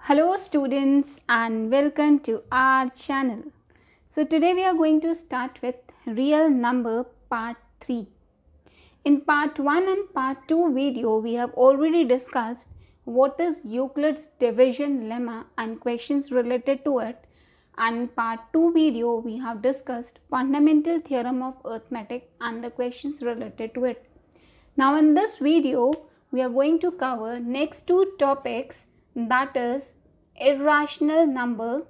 Hello students and welcome to our channel. So today we are going to start with real number part 3. In part 1 and part 2 video we have already discussed what is Euclid's division lemma and questions related to it, and in part 2 video we have discussed fundamental theorem of arithmetic and the questions related to it. Now in this video we are going to cover next two topics, that is irrational number,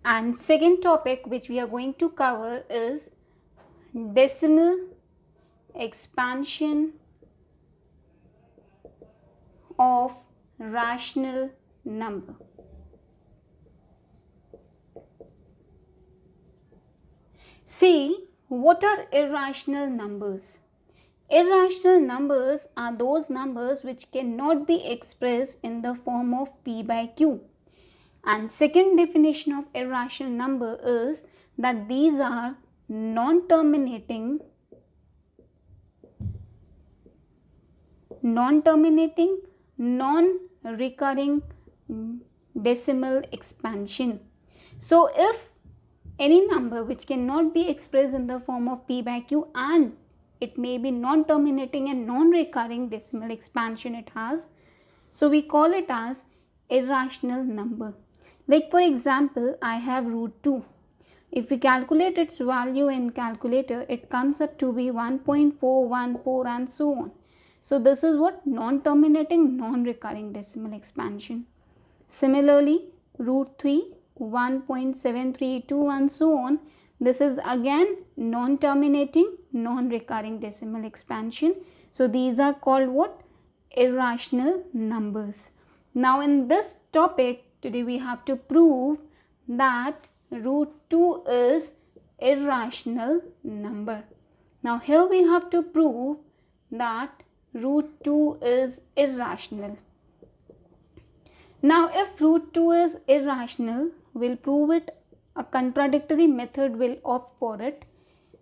and second topic which we are going to cover is decimal expansion of rational number. See, what are irrational numbers? Irrational numbers are those numbers which cannot be expressed in the form of p by q. And second definition of irrational number is that these are non-terminating, non-recurring decimal expansion. So if any number which cannot be expressed in the form of p by q and it may be non-terminating and non-recurring decimal expansion it has, so we call it as irrational number. Like for example, I have root 2. If we calculate its value in calculator, it comes up to be 1.414 and so on. So this is what non-terminating, non-recurring decimal expansion. Similarly, root 3, 1.732 and so on. This is again non-terminating, non-recurring decimal expansion. So these are called what? Irrational numbers. Now in this topic today we have to prove that root 2 is irrational number. Now here we have to prove that root 2 is irrational. Now if root 2 is irrational, we'll prove it. A contradictory method will opt for it.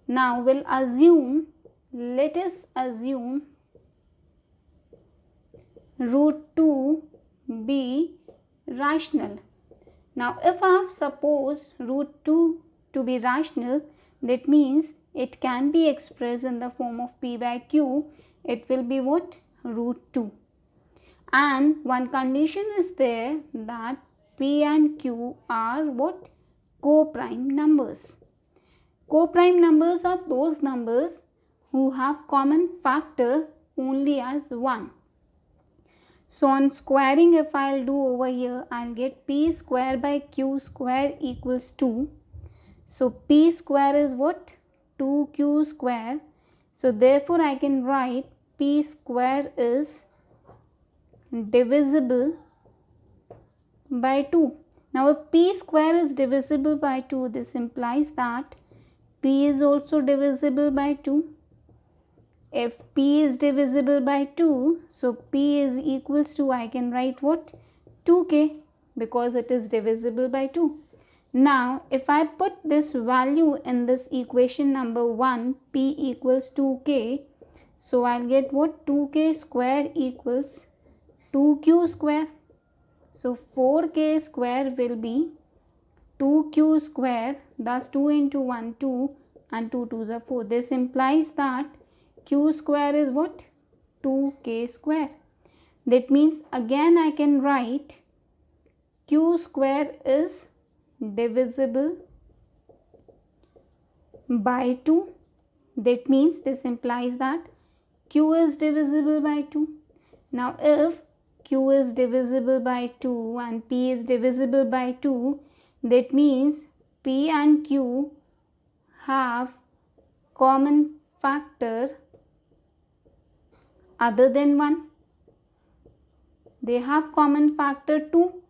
Now we'll assume, let us assume root 2 be rational. Now if I have supposed root 2 to be rational, that means it can be expressed in the form of p by q. It will be what? Root 2. And one condition is there, that p and q are what? Co-prime numbers. Co-prime numbers are those numbers who have common factor only as 1. So on squaring, if I'll do over here, I'll get p square by q square equals 2. So p square is what? 2q square. So therefore I can write p square is divisible by 2. Now if p square is divisible by 2, this implies that p is also divisible by 2. If p is divisible by 2, so p is equals to, I can write what? 2k, because it is divisible by 2. Now if I put this value in this equation number 1, p equals 2k, so I'll get what? 2k square equals 2q square. So 4k square will be 2q square, thus 2 into 1 2 and 2 2s are 4. This implies that q square is what? 2k square. That means again I can write q square is divisible by 2. That means this implies that q is divisible by 2. Now if q is divisible by 2 and p is divisible by 2, that means p and q have common factor other than 1. They have common factor 2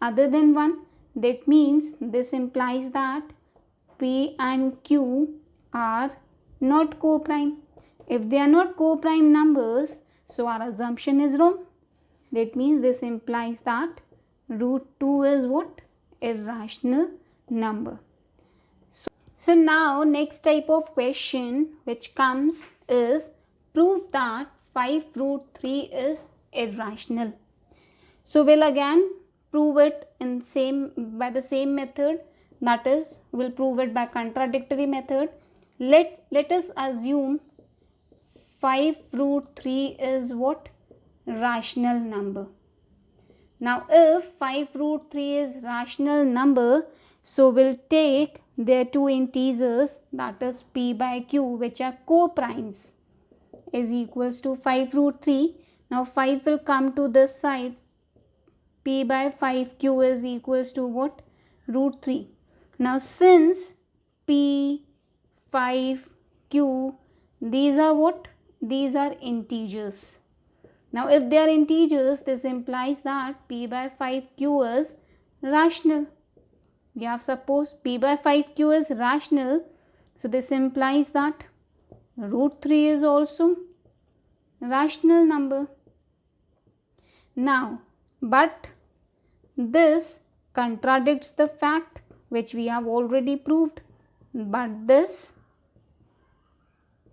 other than 1. That means this implies that p and q are not co-prime. If they are not co-prime numbers, so our assumption is wrong. That means this implies that root 2 is what? Irrational number. So now next type of question which comes is prove that 5 root 3 is irrational. So we'll again prove it by the same method, that is we'll prove it by contradictory method. Let us assume 5 root 3 is what? Rational number. Now if 5 root 3 is rational number, so we'll take their two integers, that is p by q, which are co-primes, is equals to 5 root 3. Now 5 will come to this side, p by 5q is equals to what? Root 3. Now since p, 5, q, these are what? These are integers. Now if they are integers, this implies that p by 5q is rational. We have supposed p by 5q is rational, so this implies that root 3 is also rational number. Now, but this contradicts the fact which we have already proved, but this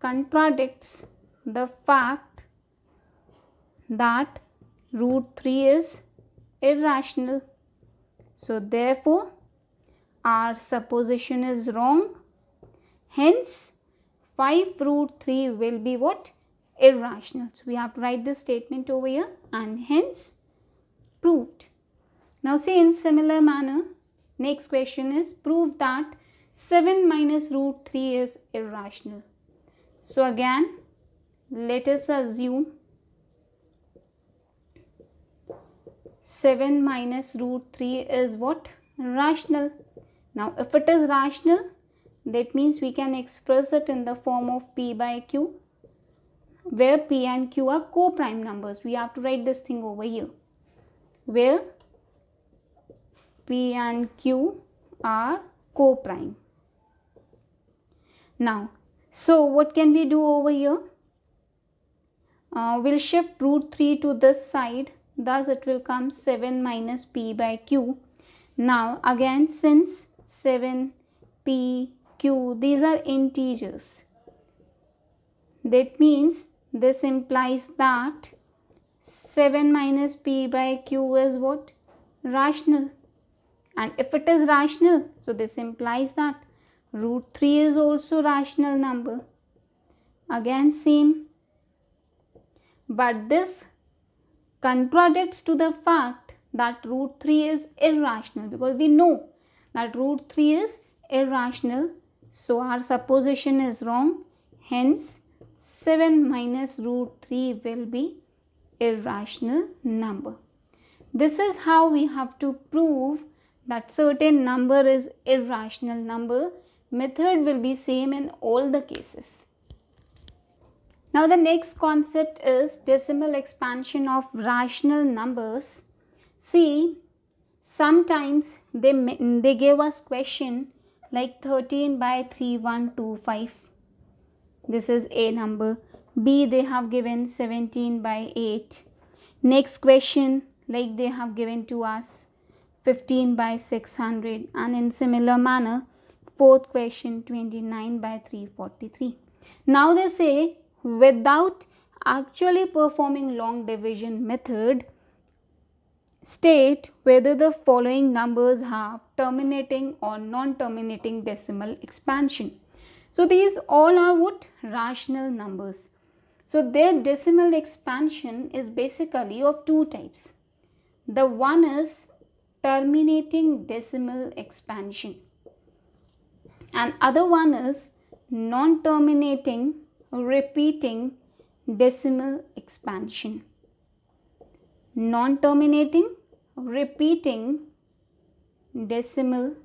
contradicts the fact that root 3 is irrational. So therefore our supposition is wrong. Hence 5 root 3 will be what? Irrational. So we have to write this statement over here, and hence proved. Now see, in similar manner, next question is prove that 7 minus root 3 is irrational. So again, let us assume 7 minus root 3 is what? Rational. Now if it is rational, that means we can express it in the form of p by q, where p and q are co-prime numbers. We have to write this thing over here, where p and q are co-prime. Now, so what can we do over here? We'll shift root 3 to this side, thus it will come 7 minus p by q. Now again, since 7, p, q, these are integers, that means this implies that 7 minus p by q is what? Rational. And if it is rational, so this implies that root 3 is also rational number. Again same, but this contradicts to the fact that root 3 is irrational, because we know that root 3 is irrational. So our supposition is wrong. Hence 7 minus root 3 will be irrational number. This is how we have to prove that certain number is irrational number. Method will be same in all the cases. Now the next concept is decimal expansion of rational numbers. See, sometimes they give us question like 13 by 3125. This is a number. B, they have given 17 by 8. Next question, like they have given to us 15 by 600, and in similar manner fourth question 29 by 343. Now they say, without actually performing long division method, state whether the following numbers have terminating or non-terminating decimal expansion. So these all are what? Rational numbers. So their decimal expansion is basically of two types. The one is terminating decimal expansion, and other one is non-terminating repeating decimal expansion. Non-terminating repeating decimal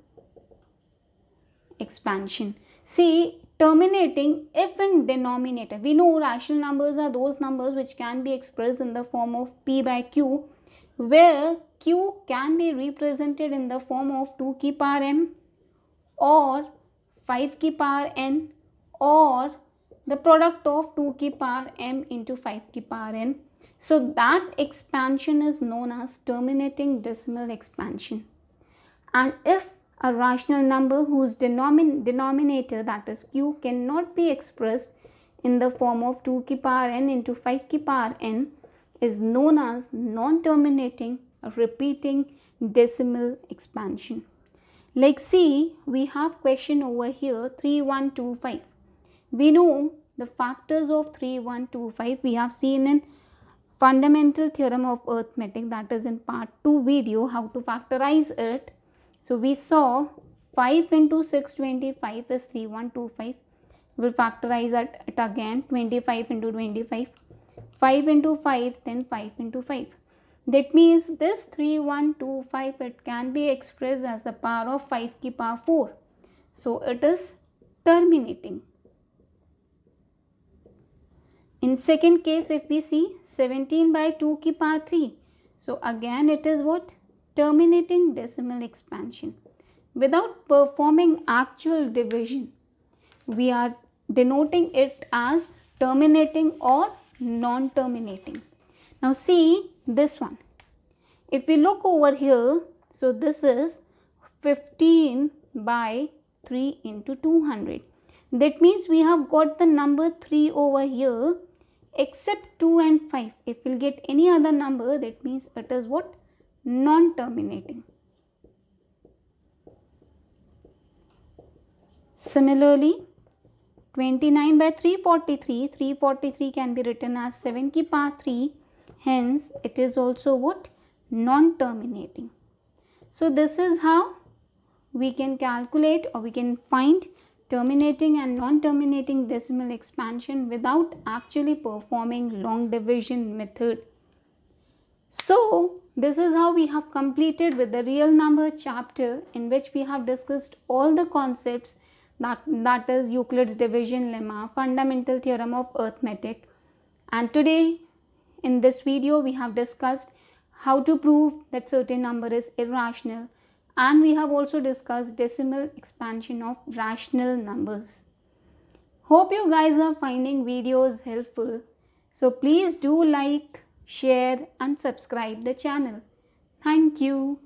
expansion. See, terminating, if in denominator, we know rational numbers are those numbers which can be expressed in the form of p by q, where q can be represented in the form of 2 की power m or 5 की power n, or the product of 2 की power m into 5 की power n. So that expansion is known as terminating decimal expansion. And if a rational number whose denominator, that is q, cannot be expressed in the form of 2 की power n into 5 की power n, is known as non-terminating repeating decimal expansion. Like see, we have question over here 3125. We know the factors of 3125 we have seen in fundamental theorem of arithmetic, that is in part 2 video how to factorize it. So we saw 5 into 625 is 3125. We'll factorize it again, 25 into 25, 5 into 5, then 5 into 5. That means this 3125 it can be expressed as the power of 5 ki power 4. So it is terminating. In second case, if we see 17 by 2 ki power 3. So again it is what? Terminating decimal expansion. Without performing actual division, we are denoting it as terminating or non-terminating. Now see this one. If we look over here, so this is 15 by 3 into 200. That means we have got the number 3 over here except 2 and 5. If we'll get any other number, that means it is what? Non-terminating. Similarly, 29 by 343, 343 can be written as 7 ki power 3, hence it is also what? Non-terminating. So this is how we can calculate or we can find terminating and non-terminating decimal expansion without actually performing long division method. So this is how we have completed with the real number chapter, in which we have discussed all the concepts that is Euclid's division lemma, fundamental theorem of arithmetic. And today in this video we have discussed how to prove that certain number is irrational, and we have also discussed decimal expansion of rational numbers. Hope you guys are finding videos helpful. So please do like, share and subscribe the channel. Thank you.